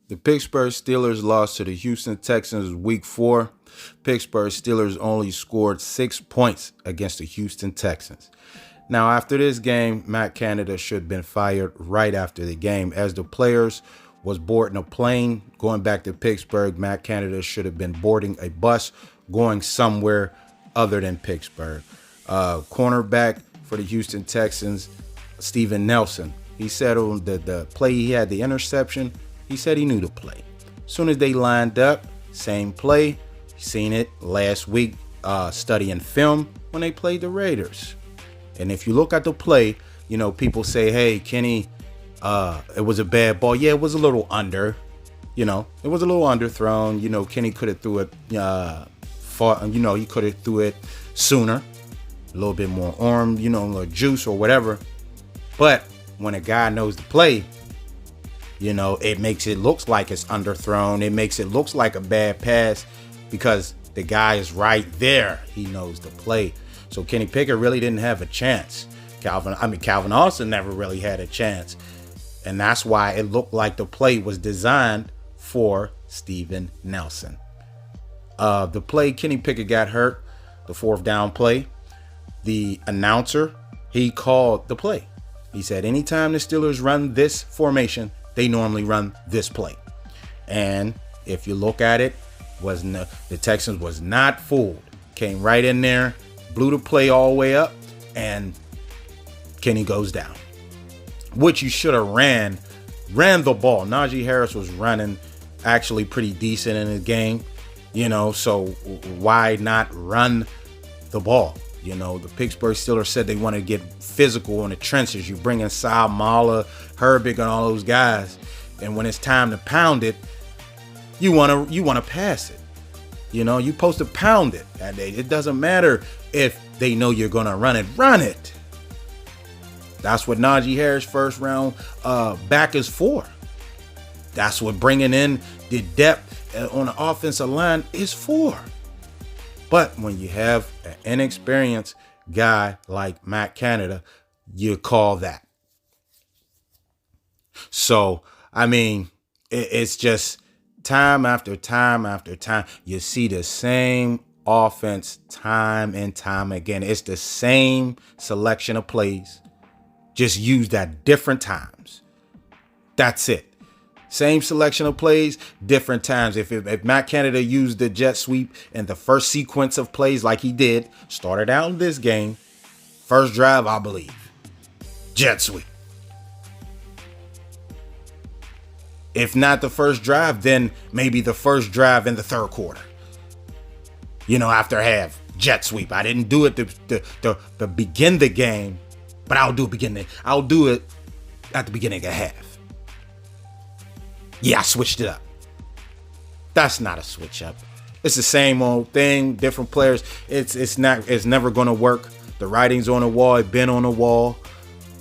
The Pittsburgh Steelers lost to the Houston Texans week 4. Pittsburgh Steelers only scored 6 points against the Houston Texans. Now, after this game, Matt Canada should have been fired right after the game. As the players was boarding a plane going back to Pittsburgh, Matt Canada should have been boarding a bus going somewhere other than Pittsburgh. Cornerback for the Houston Texans, Steven Nelson, he said on the play he had the interception, he said he knew the play. As soon as they lined up, same play. Seen it last week studying film when they played the Raiders. And if you look at the play, people say, hey, Kenny, it was a bad ball. Yeah, it was a little under. It was a little underthrown. Kenny could have threw it far. He could have threw it sooner. A little bit more arm, a little juice or whatever. But when a guy knows the play, it makes it look like it's underthrown. It makes it look like a bad pass because the guy is right there. He knows the play. So Kenny Pickett really didn't have a chance. Calvin Austin never really had a chance. And that's why it looked like the play was designed for Steven Nelson. The play, Kenny Pickett got hurt, the 4th down play. The announcer, he called the play. He said, anytime the Steelers run this formation, they normally run this play. And if you look at it, the Texans was not fooled. Came right in there, blew the play all the way up, and Kenny goes down. Which you should have ran the ball. Najee Harris was running actually pretty decent in the game, so why not run the ball? The Pittsburgh Steelers said they want to get physical in the trenches. You bring in Sal Mala, Herbig, and all those guys, and when it's time to pound it, you want to pass it. You're supposed to pound it. And it doesn't matter if they know you're going to run it. Run it. That's what Najee Harris first round back is for. That's what bringing in the depth on the offensive line is for. But when you have an inexperienced guy like Matt Canada, you call that. So, it's just time after time after time. You see the same offense time and time again. It's the same selection of plays, just used at different times. That's it. Same selection of plays, different times. If Matt Canada used the jet sweep in the first sequence of plays like he did, started out in this game, first drive, I believe, jet sweep. If not the first drive, then maybe the first drive in the third quarter. After half, jet sweep. I didn't do it to begin the game, but I'll do it at the beginning of half. Yeah, I switched it up. That's not a switch up. It's the same old thing, different players. It's never gonna work. The writing's on the wall. It's been on the wall.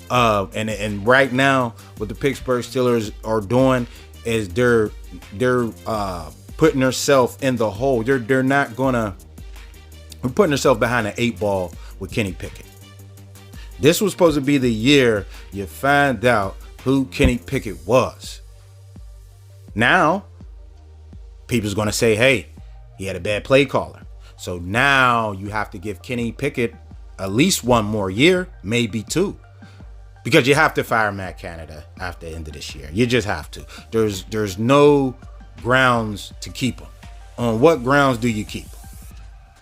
And right now, what the Pittsburgh Steelers are doing is they're putting themselves in the hole. They're not gonna. We're putting themselves behind an 8 ball with Kenny Pickett. This was supposed to be the year you find out who Kenny Pickett was. Now, people's going to say, hey, he had a bad play caller. So now you have to give Kenny Pickett at least 1 more year, maybe 2. Because you have to fire Matt Canada after the end of this year. You just have to. There's no grounds to keep him. On what grounds do you keep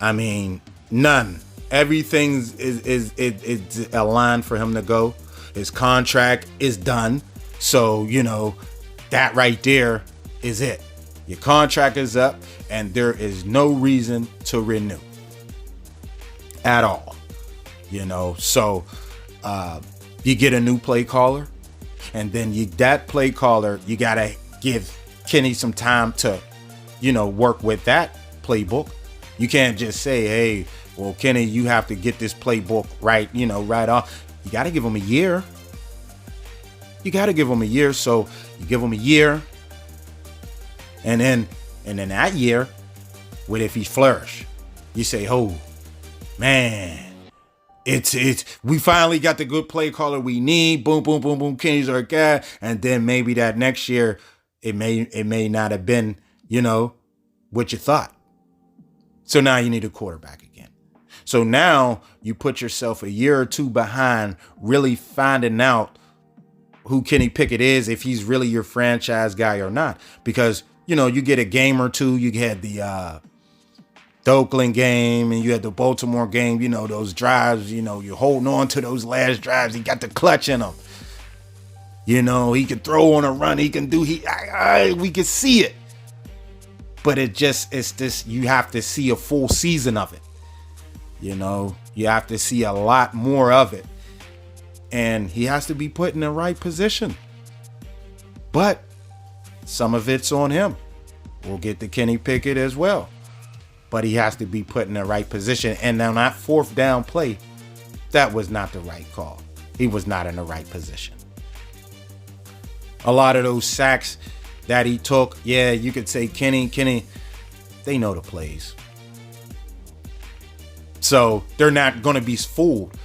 him? None. Everything is aligned for him to go. His contract is done. So, that right there is it. Your contract is up and there is no reason to renew at all. So you get a new play caller, and then that play caller, you got to give Kenny some time to, work with that playbook. You can't just say, hey, well, Kenny, you have to get this playbook right, right off. You got to give him a year. So you give him a year, and then that year, what if he flourish? You say, oh man, we finally got the good play caller we need. Boom, boom, boom, boom. Kenny's our guy, and then maybe that next year, it may not have been, what you thought. So now you need a quarterback again. So now you put yourself a year or two behind really finding out who Kenny Pickett is, if he's really your franchise guy or not. Because, you get a game or two. You had the Oakland game and you had the Baltimore game, those drives, you're holding on to those last drives. He got the clutch in him. He can throw on a run. He can do, we can see it. But it's this, you have to see a full season of it. You have to see a lot more of it. And he has to be put in the right position. But some of it's on him. We'll get to Kenny Pickett as well. But he has to be put in the right position. And now that fourth down play, that was not the right call. He was not in the right position. A lot of those sacks that he took, yeah, you could say Kenny, they know the plays. So they're not going to be fooled.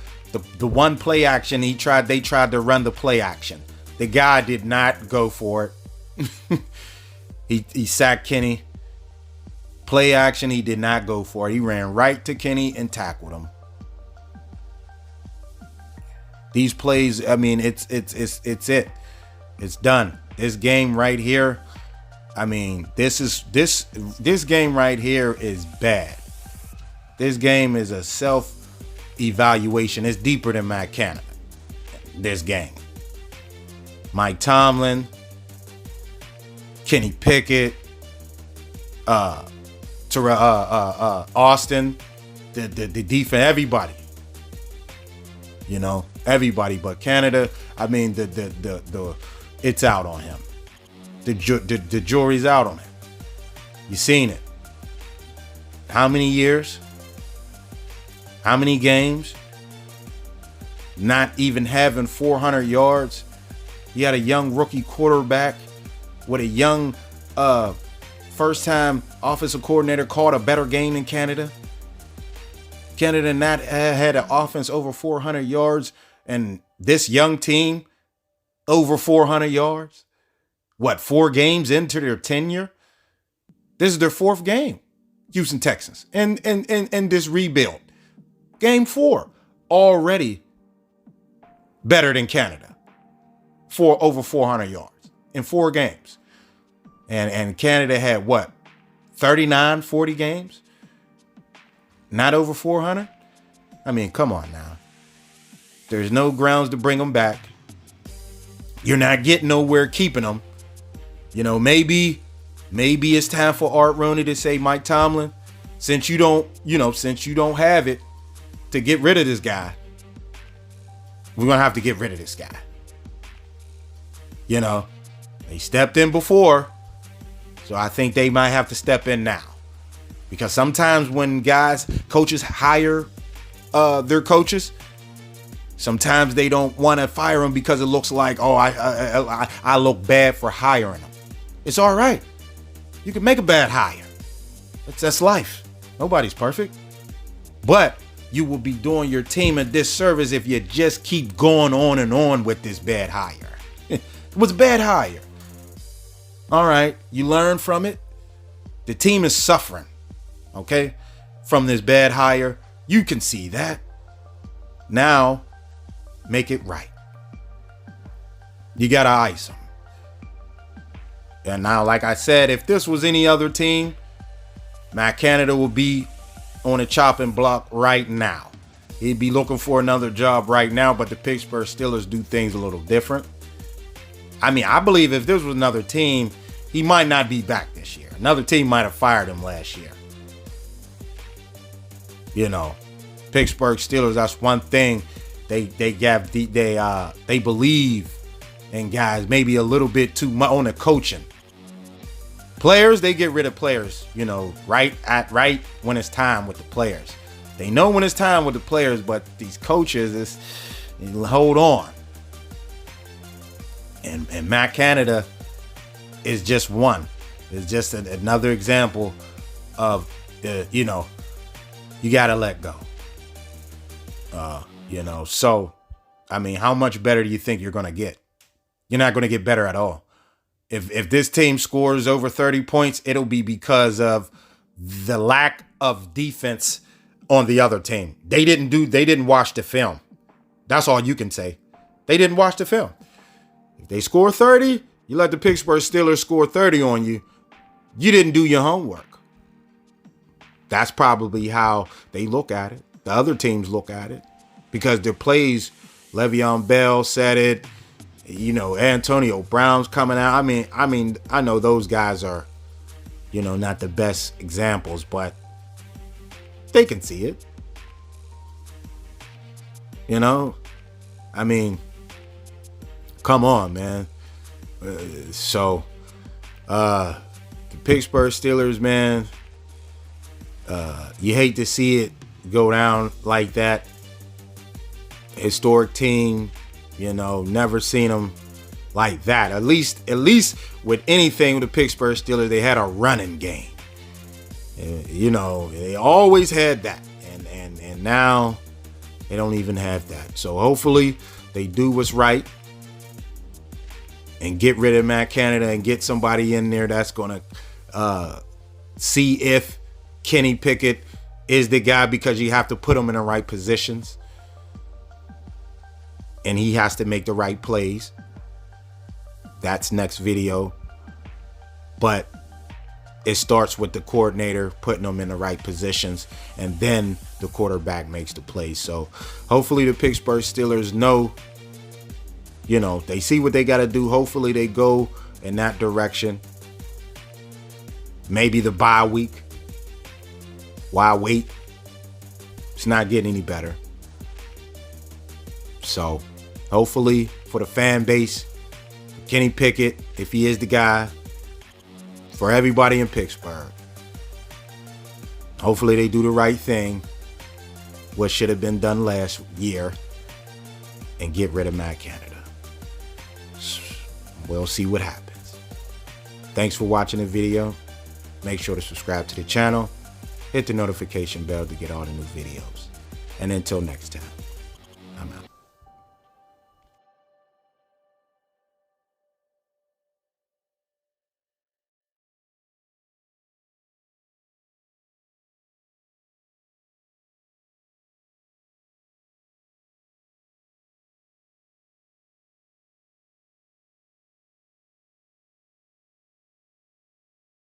The one play action they tried to run the play action. The guy did not go for it. He sacked Kenny. Play action, he did not go for it. He ran right to Kenny and tackled him. These plays, it's it. It's done. This game right here, this game right here is bad. This game is a self-evaluation. It's deeper than Matt Canada. This game. Mike Tomlin, Kenny Pickett, Austin, the defense, everybody. Everybody but Canada. It's out on him. The jury's out on him. You seen it. How many years? How many games? Not even having 400 yards. He had a young rookie quarterback with a young first-time offensive coordinator called a better game than Canada. Canada not had an offense over 400 yards, and this young team over 400 yards. What, 4 games into their tenure? This is their 4th game, Houston Texans, and this rebuild. Game 4, already better than Canada. For over 400 yards in 4 games. And Canada had what? 39, 40 games? Not over 400? Come on now. There's no grounds to bring them back. You're not getting nowhere keeping them. Maybe it's time for Art Rooney to say, Mike Tomlin, since you don't have it to get rid of this guy, we're going to have to get rid of this guy. They stepped in before, so I think they might have to step in now. Because sometimes when coaches hire their coaches, sometimes they don't want to fire them because it looks like, I look bad for hiring them. It's all right. You can make a bad hire. That's life. Nobody's perfect. But you will be doing your team a disservice if you just keep going on and on with this bad hire. It was a bad hire. All right. You learn from it. The team is suffering. Okay. From this bad hire. You can see that. Now, make it right. You got to ice them. And now, like I said, if this was any other team, Matt Canada will be on a chopping block right now. He'd be looking for another job right now, but the Pittsburgh Steelers do things a little different. I believe if this was another team, he might not be back this year. Another team might have fired him last year. Pittsburgh Steelers, that's one thing. They believe in guys maybe a little bit too much on the coaching. Players, they get rid of players, right when it's time with the players. They know when it's time with the players, but these coaches hold on. And Matt Canada is just one. It's just another example of, you got to let go. So, how much better do you think you're going to get? You're not going to get better at all. If this team scores over 30 points, it'll be because of the lack of defense on the other team. They didn't watch the film. That's all you can say. They didn't watch the film. If they score 30, you let the Pittsburgh Steelers score 30 on you. You didn't do your homework. That's probably how they look at it. The other teams look at it because their plays, Le'Veon Bell said it, Antonio Brown's coming out. I know those guys are, not the best examples, but they can see it. Come on, man. The Pittsburgh Steelers, man, you hate to see it go down like that. Historic team, never seen them like that. At least with anything with the Pittsburgh Steelers, they had a running game. They always had that, and now they don't even have that. So hopefully they do what's right and get rid of Matt Canada and get somebody in there that's gonna see if Kenny Pickett is the guy, because you have to put him in the right positions. And he has to make the right plays. That's next video. But it starts with the coordinator putting them in the right positions, and then the quarterback makes the plays. So hopefully the Pittsburgh Steelers know, they see what they got to do. Hopefully they go in that direction. Maybe the bye week. Why wait? It's not getting any better. So hopefully for the fan base, Kenny Pickett, if he is the guy, for everybody in Pittsburgh, hopefully they do the right thing, what should have been done last year, and get rid of Matt Canada. We'll see what happens. Thanks for watching the video. Make sure to subscribe to the channel. Hit the notification bell to get all the new videos. And until next time.